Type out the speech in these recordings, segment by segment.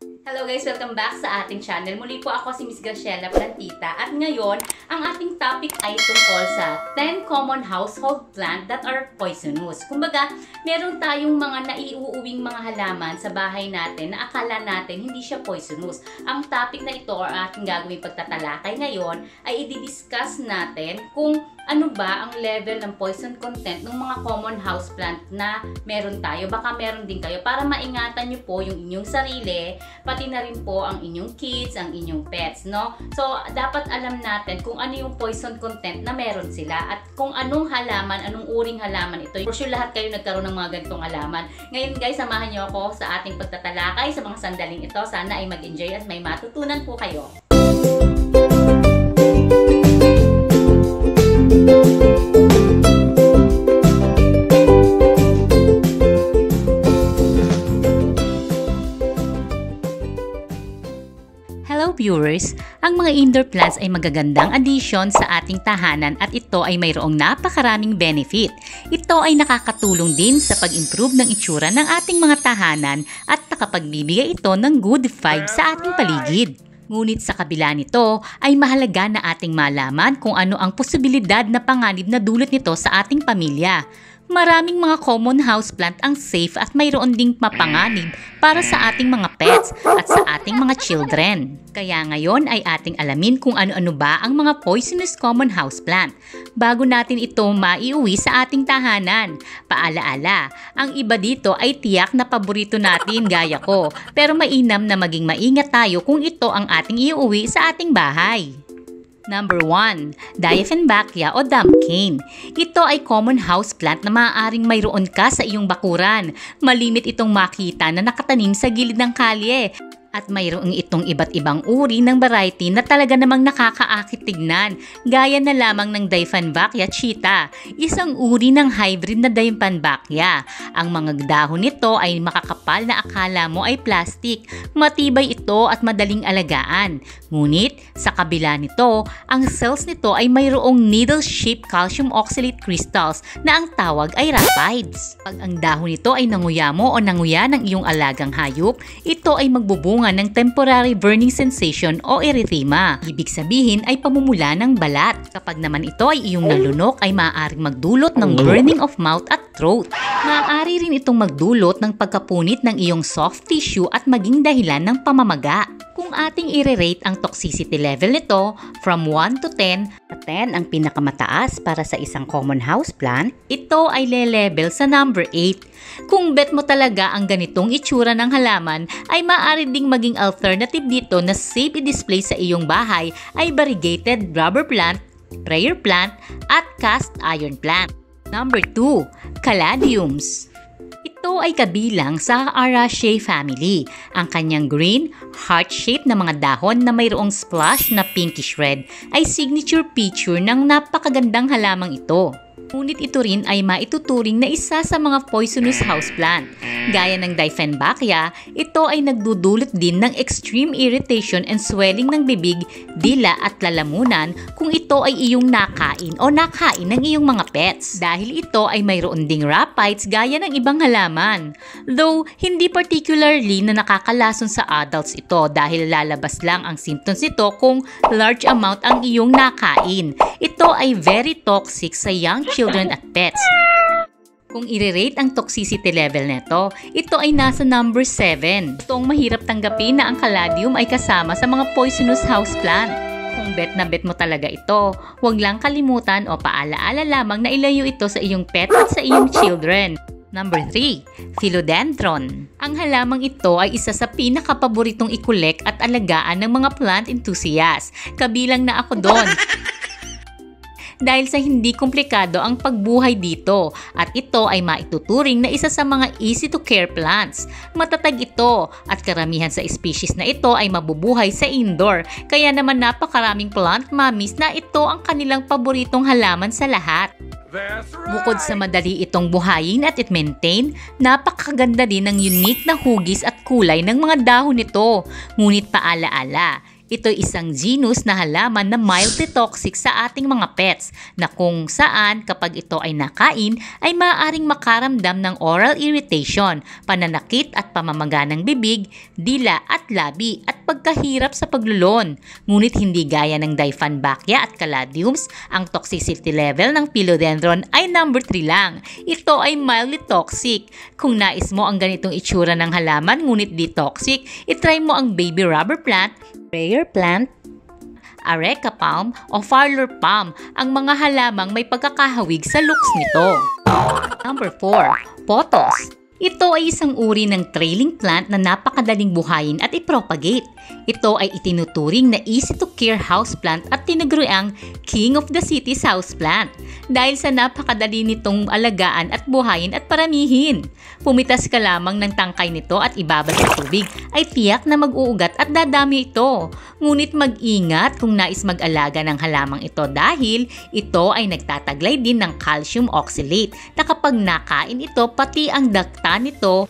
Hello guys! Welcome back sa ating channel. Muli po ako si Miss Graciela Plantita at ngayon, ang ating topic ay tungkol sa 10 common household plant that are poisonous. Kumbaga, meron tayong mga naiuuwing mga halaman sa bahay natin na akala natin hindi siya poisonous. Ang topic na ito or ating gagawing pagtatalakay ngayon ay i-discuss natin kung ano ba ang level ng poison content ng mga common houseplant na meron tayo. Baka meron din kayo para maingatan nyo po yung inyong sarili, pati na rin po ang inyong kids, ang inyong pets, no? So, dapat alam natin kung ano yung poison content na meron sila at kung anong halaman, anong uring halaman ito. For sure, lahat kayo nagkaroon ng mga ganitong halaman. Ngayon guys, samahan nyo ako sa ating pagtatalakay sa mga sandaling ito. Sana ay mag-enjoy at may matutunan po kayo. Hello viewers! Ang mga indoor plants ay magagandang addition sa ating tahanan at ito ay mayroong napakaraming benefit. Ito ay nakakatulong din sa pag-improve ng itsura ng ating mga tahanan at nakapagbibigay ito ng good vibes sa ating paligid. Ngunit sa kabila nito ay mahalaga na ating malaman kung ano ang posibilidad na panganib na dulot nito sa ating pamilya. Maraming mga common houseplant ang safe at mayroon ding mapanganib para sa ating mga pets at sa ating mga children. Kaya ngayon ay ating alamin kung ano-ano ba ang mga poisonous common houseplant bago natin ito maiuwi sa ating tahanan. Paalaala, ang iba dito ay tiyak na paborito natin gaya ko, pero mainam na maging maingat tayo kung ito ang ating iuwi sa ating bahay. Number 1. Dieffenbachia o dumpkin. Ito ay common houseplant na maaaring mayroon ka sa iyong bakuran. Malimit itong makita na nakatanim sa gilid ng kalye. At mayroong itong iba't ibang uri ng variety na talaga namang nakakaakit tignan, gaya na lamang ng Dieffenbachia cheetah, isang uri ng hybrid na Dieffenbachia. Ang mga dahon nito ay makakapal na akala mo ay plastic, matibay ito at madaling alagaan. Ngunit sa kabila nito, ang cells nito ay mayroong needle-shaped calcium oxalate crystals na ang tawag ay rapides. Pag ang dahon nito ay nanguya mo o nanguya ng iyong alagang hayop, ito ay magbubunga ng temporary burning sensation o erythema. Ibig sabihin ay pamumula ng balat. Kapag naman ito ay iyong nalunok ay maaaring magdulot ng burning of mouth at throat. Maaari rin itong magdulot ng pagkapunit ng iyong soft tissue at maging dahilan ng pamamaga. Kung ating i-rate ang toxicity level nito from 1 to 10, 10 ang pinakamataas para sa isang common houseplant, ito ay le-level sa number 8. Kung bet mo talaga ang ganitong itsura ng halaman, ay maaari ding maging alternative dito na safe i-display sa iyong bahay ay variegated rubber plant, prayer plant, at cast iron plant. Number 2. Caladiums. Ito ay kabilang sa Araceae family. Ang kanyang green, heart-shaped na mga dahon na mayroong splash na pinkish red ay signature feature ng napakagandang halamang ito. Ngunit ito rin ay maituturing na isa sa mga poisonous houseplant. Gaya ng Dieffenbachia, ito ay nagdudulot din ng extreme irritation and swelling ng bibig, dila at lalamunan kung ito ay iyong nakain o nakain ng iyong mga pets. Dahil ito ay mayroon ding rapides gaya ng ibang halaman. Though, hindi particularly na nakakalason sa adults ito dahil lalabas lang ang symptoms nito kung large amount ang iyong nakain. Ito ay very toxic sa young children at pets. Kung i-rate ang toxicity level nito, ito ay nasa number 7. Itong mahirap tanggapin na ang caladium ay kasama sa mga poisonous houseplant. Kung bet na bet mo talaga ito, huwag lang kalimutan o paalaala lamang na ilayo ito sa iyong pet at sa iyong children. Number 3. Philodendron. Ang halamang ito ay isa sa pinakapaboritong i-collect at alagaan ng mga plant enthusiasts. Kabilang na ako doon. Dahil sa hindi komplikado ang pagbuhay dito at ito ay maituturing na isa sa mga easy to care plants. Matatag ito at karamihan sa species na ito ay mabubuhay sa indoor, kaya naman napakaraming plant mommies na ito ang kanilang paboritong halaman sa lahat. Bukod sa madali itong buhayin at i-maintain, napakaganda din ng unique na hugis at kulay ng mga dahon nito. Ngunit paalaala, Ito isang genus na halaman na mildly toxic sa ating mga pets na kung saan kapag ito ay nakain ay maaaring makaramdam ng oral irritation, pananakit at pamamaga ng bibig, dila at labi at pagkahirap sa paglulon. Ngunit hindi gaya ng Dieffenbachia at Caladiums, ang toxicity level ng Philodendron ay number 3 lang. Ito ay mildly toxic. Kung nais mo ang ganitong itsura ng halaman ngunit di toxic, itry mo ang baby rubber plant, prayer plant, areca palm o parlor palm, ang mga halamang may pagkakahawig sa looks nito. Number 4. Pothos. Ito ay isang uri ng trailing plant na napakadaling buhayin at ipropagate. Ito ay itinuturing na easy-to-care houseplant at tinaguriang King of the City's houseplant dahil sa napakadali nitong alagaan at buhayin at paramihin. Pumitas ka lamang ng tangkay nito at ibabad sa tubig ay tiyak na mag-uugat at dadami ito. Ngunit mag-ingat kung nais mag-alaga ng halamang ito dahil ito ay nagtataglay din ng calcium oxalate na kapag nakain ito pati ang dakta nito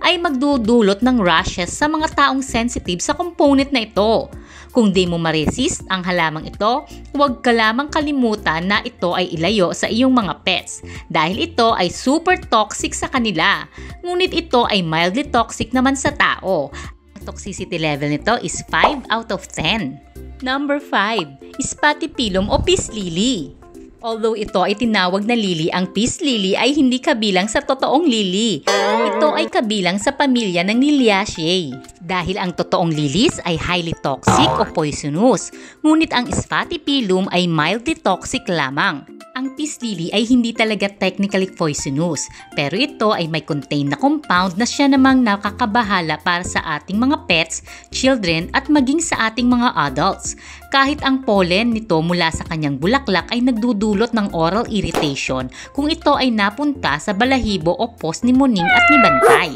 ay magdudulot ng rashes sa mga taong sensitive sa component na ito. Kung di mo ma-resist ang halamang ito, huwag ka lamang kalimutan na ito ay ilayo sa iyong mga pets dahil ito ay super toxic sa kanila. Ngunit ito ay mildly toxic naman sa tao. Ang toxicity level nito is 5 out of 10. Number 5. Spathiphyllum o peace lily. Although ito ay tinawag na lily, ang peace lily ay hindi kabilang sa totoong lily. Ito ay kabilang sa pamilya ng Liliaceae. Dahil ang totoong lilies ay highly toxic o poisonous, ngunit ang Spathiphyllum ay mildly toxic lamang. Ang peace lily ay hindi talaga technically poisonous, pero ito ay may contain na compound na siya namang nakakabahala para sa ating mga pets, children at maging sa ating mga adults. Kahit ang pollen nito mula sa kanyang bulaklak ay nagdudulot ng oral irritation kung ito ay napunta sa balahibo o pos ni Muning at ni Bantay.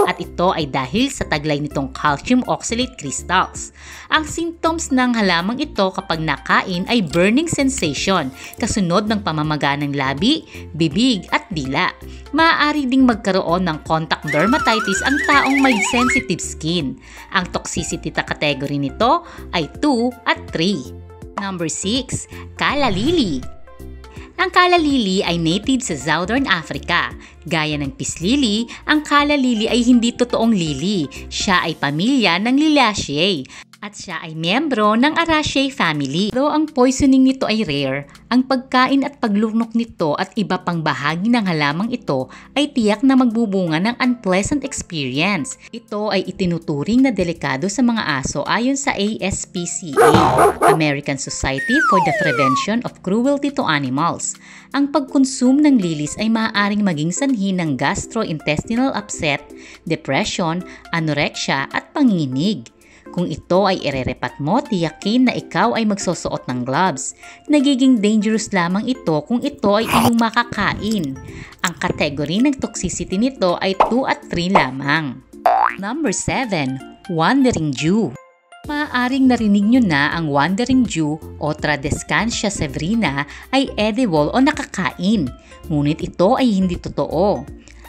At ito ay dahil sa taglay nitong calcium oxalate crystals. Ang symptoms ng halamang ito kapag nakain ay burning sensation, kasunod ng pamamaga ng labi, bibig at dila. Maaari ding magkaroon ng contact dermatitis ang taong may sensitive skin. Ang toxicity category nito ay 2 at 3. Number 6. Calla lily. Ang calla lily ay native sa Southern Africa. Gaya ng peace lily, ang calla lily ay hindi totoong lily. Siya ay pamilya ng Liliaceae at siya ay miyembro ng Araceae family. Pero ang poisoning nito ay rare. Ang pagkain at paglunok nito at iba pang bahagi ng halamang ito ay tiyak na magbubunga ng unpleasant experience. Ito ay itinuturing na delikado sa mga aso ayon sa ASPCA, American Society for the Prevention of Cruelty to Animals. Ang pagkonsume ng lilies ay maaaring maging sanhi ng gastrointestinal upset, depression, anorexia at panginginig. Kung ito ay irerepat mo, tiyakin na ikaw ay magsusuot ng gloves. Nagiging dangerous lamang ito kung ito ay iyong makakain. Ang category ng toxicity nito ay 2 at 3 lamang. Number 7. Wandering Jew. Maaaring narinig nyo na ang Wandering Jew o Tradescantia severina ay edible o nakakain. Ngunit ito ay hindi totoo.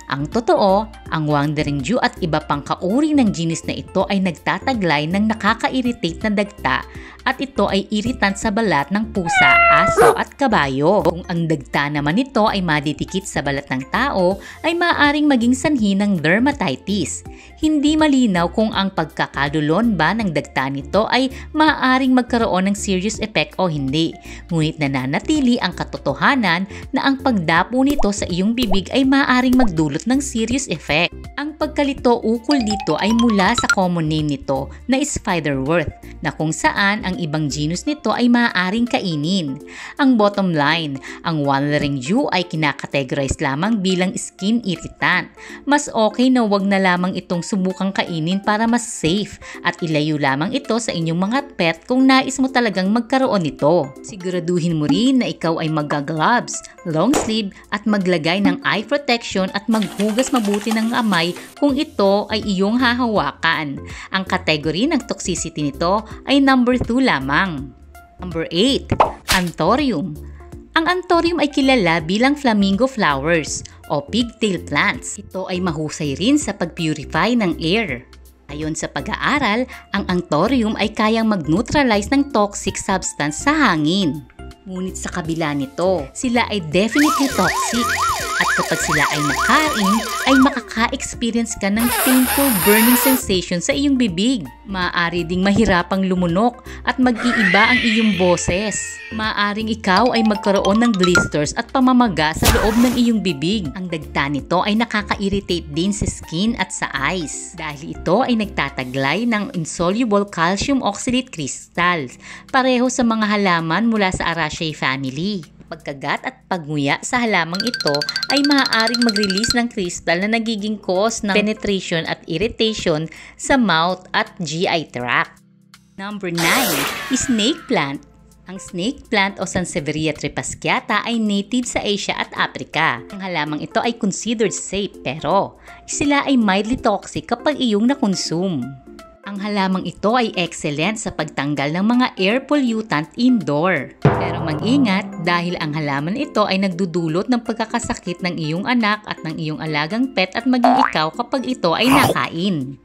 Ang totoo, ang Wandering Jew at iba pang kauri ng genus na ito ay nagtataglay ng nakaka-irritate na dagta at ito ay irritant sa balat ng pusa, aso at kabayo. Kung ang dagta naman nito ay madidikit sa balat ng tao, ay maaaring maging sanhi ng dermatitis. Hindi malinaw kung ang pagkakadulon ba ng dagta nito ay maaaring magkaroon ng serious effect o hindi. Ngunit nananatili ang katotohanan na ang pagdapo nito sa iyong bibig ay maaaring magdulot ng serious effect. Ang pagkalito ukol dito ay mula sa common name nito na Spiderwort, na kung saan ang ibang genus nito ay maaaring kainin. Ang bottom line, ang Wandering Jew ay kinakategorize lamang bilang skin irritant. Mas okay na wag na lamang itong subukang kainin para mas safe at ilayo lamang ito sa inyong mga pet kung nais mo talagang magkaroon nito. Siguraduhin mo rin na ikaw ay magga-gloves, long sleeve at maglagay ng eye protection at maghugas mabuti ng amay kung ito ay iyong hahawakan. Ang category ng toxicity nito ay number 2 lamang. Number 8. Anthurium. Ang Anthurium ay kilala bilang flamingo flowers o pigtail plants. Ito ay mahusay rin sa pag-purify ng air. Ayon sa pag-aaral, ang anthurium ay kayang mag-neutralize ng toxic substance sa hangin. Ngunit sa kabila nito, sila ay definitely toxic. At kapag sila ay nakain, ay makaka-experience ka ng painful burning sensation sa iyong bibig. Maaari ding mahirapang lumunok at mag-iiba ang iyong boses. Maaring ikaw ay magkaroon ng blisters at pamamaga sa loob ng iyong bibig. Ang dagta nito ay nakaka-irritate din sa skin at sa eyes dahil ito ay nagtataglay ng insoluble calcium oxalate crystals, pareho sa mga halaman mula sa Araceae family. Pagkagat at pagnguya sa halamang ito ay maaaring mag-release ng crystal na nagiging cause ng penetration at irritation sa mouth at GI tract. Number 9. Snake plant. Ang snake plant o Sansevieria tripasciata ay native sa Asia at Africa. Ang halamang ito ay considered safe pero sila ay mildly toxic kapag iyong nakonsume. Ang halamang ito ay excellent sa pagtanggal ng mga air pollutant indoor. Pero mag-ingat dahil ang halaman ito ay nagdudulot ng pagkakasakit ng iyong anak at ng iyong alagang pet at maging ikaw kapag ito ay nakain.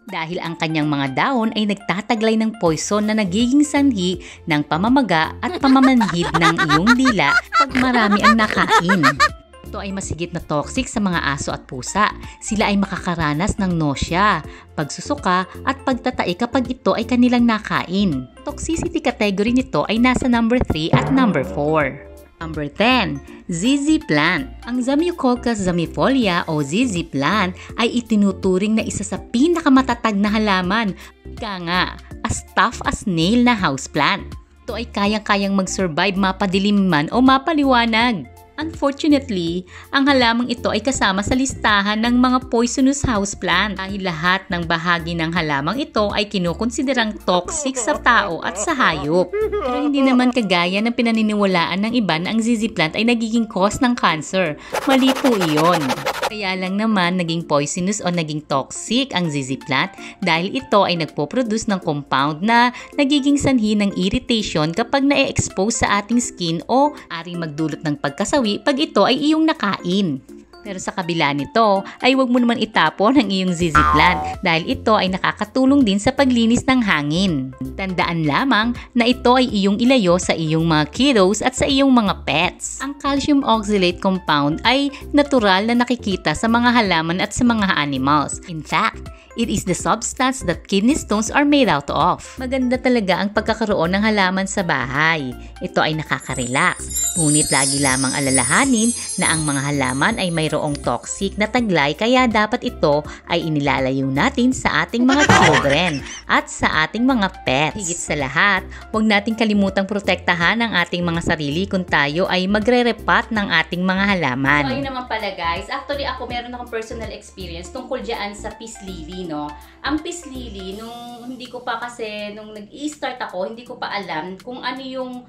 Dahil ang kanyang mga dahon ay nagtataglay ng poison na nagiging sanhi ng pamamaga at pamamanhid ng iyong dila pag marami ang nakain. Ito ay masigit na toxic sa mga aso at pusa. Sila ay makakaranas ng nausea, pagsusuka at pagtatai kapag ito ay kanilang nakain. Toxicity category nito ay nasa number 3 at number 4. Number 10. ZZ plant. Ang Zamioculcas zamiifolia o ZZ plant ay itinuturing na isa sa pinakamatatag na halaman. Ika nga, as tough as nail na houseplant. Ito ay kayang-kayang mag-survive mapadilim man o mapaliwanag. Unfortunately, ang halamang ito ay kasama sa listahan ng mga poisonous houseplant dahil lahat ng bahagi ng halamang ito ay kinukonsiderang toxic sa tao at sa hayop. Pero hindi naman kagaya ng pinaniniwalaan ng iba na ang ZZ plant ay nagiging cause ng cancer. Mali po iyon. Kaya lang naman naging poisonous o naging toxic ang ZZ plant dahil ito ay nagpo-produce ng compound na nagiging sanhi ng irritation kapag na-expose sa ating skin o aring magdulot ng pagkasawi pag ito ay iyong nakain. Pero sa kabila nito ay huwag mo naman itapon ang iyong ZZ plant dahil ito ay nakakatulong din sa paglinis ng hangin. Tandaan lamang na ito ay iyong ilayo sa iyong mga kiddos at sa iyong mga pets. Ang calcium oxalate compound ay natural na nakikita sa mga halaman at sa mga animals. In fact, it is the substance that kidney stones are made out of. Maganda talaga ang pagkakaroon ng halaman sa bahay. Ito ay nakaka-relax. Ngunit lagi lamang alalahanin na ang mga halaman ay mayroong toxic na taglay kaya dapat ito ay inilalayo natin sa ating mga children at sa ating mga pets. Higit sa lahat, huwag nating kalimutang protektahan ang ating mga sarili kung tayo ay magre-repat ng ating mga halaman. So ayun naman pala guys, actually ako meron akong personal experience tungkol dyan sa peace lily, no? Ang peace lily, nung nag-i-start ako, hindi ko pa alam kung ano yung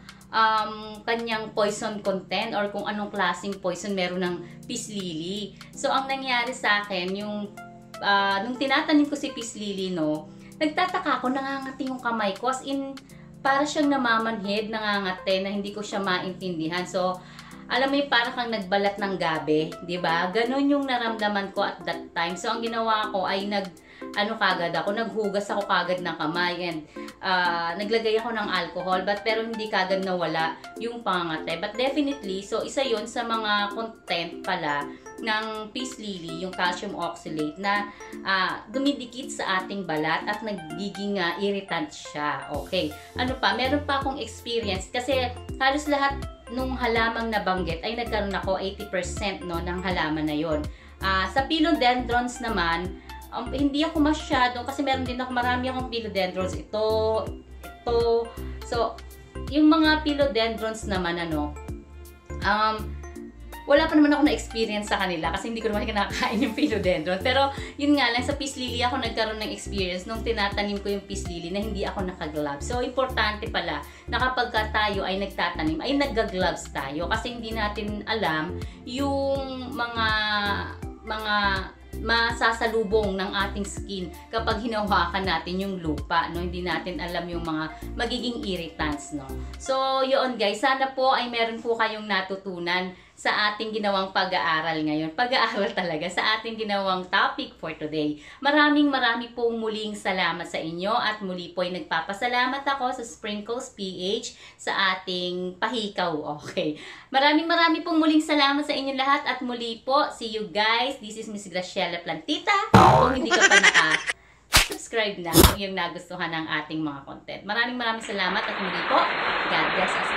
kanyang poison content or kung anong klaseng poison meron ng peace lily. So ang nangyari sa akin, yung nung tinatanim ko si peace lily, no, nagtataka ako, nangangati yung kamay ko, as in para siyang namamanhid, nangangati na hindi ko siya maintindihan. So alam mo yung parang kang nagbalat ng gabi, di ba? Ganon yung naramdaman ko at that time. So ang ginawa ko ay naghugas ako kagad ng kamay and naglagay ako ng alcohol, pero hindi kagad nawala yung pangangate. But definitely, so isa yon sa mga content pala ng peace lily, yung calcium oxalate na dumidikit sa ating balat at nagiging irritant siya. Okay. Ano pa? Meron pa akong experience kasi halos lahat nung halamang nabanggit ay nagkaroon ako 80% no, ng halaman na yon. Sa philodendrons naman, hindi ako masyadong, kasi meron din ako, marami akong philodendrons. Ito. So, yung mga philodendrons naman, wala pa naman ako na-experience sa kanila kasi hindi ko naman kinakain yung philodendron. Pero, yun nga lang, sa peace lily ako nagkaroon ng experience nung tinatanim ko yung peace lily na hindi ako naka-gloves. So, importante pala na kapag tayo ay nagtatanim, ay nag-gloves tayo kasi hindi natin alam yung mga masasalubong ng ating skin kapag hinawakan natin yung lupa, no? Hindi natin alam yung mga magiging irritants, no? So, yun guys, sana po ay meron po kayong natutunan sa ating ginawang pag-aaral ngayon. Pag-aaral talaga sa ating ginawang topic for today. Marami pong muling salamat sa inyo at muli po ay nagpapasalamat ako sa Sprinkles PH sa ating pahikaw. Okay. Marami pong muling salamat sa inyo lahat at muli po, see you guys. This is Miss Graciela Plantita. Kung hindi ka pa subscribe na kung yung nagustuhan ng ating mga content. Maraming salamat at muli po, God bless us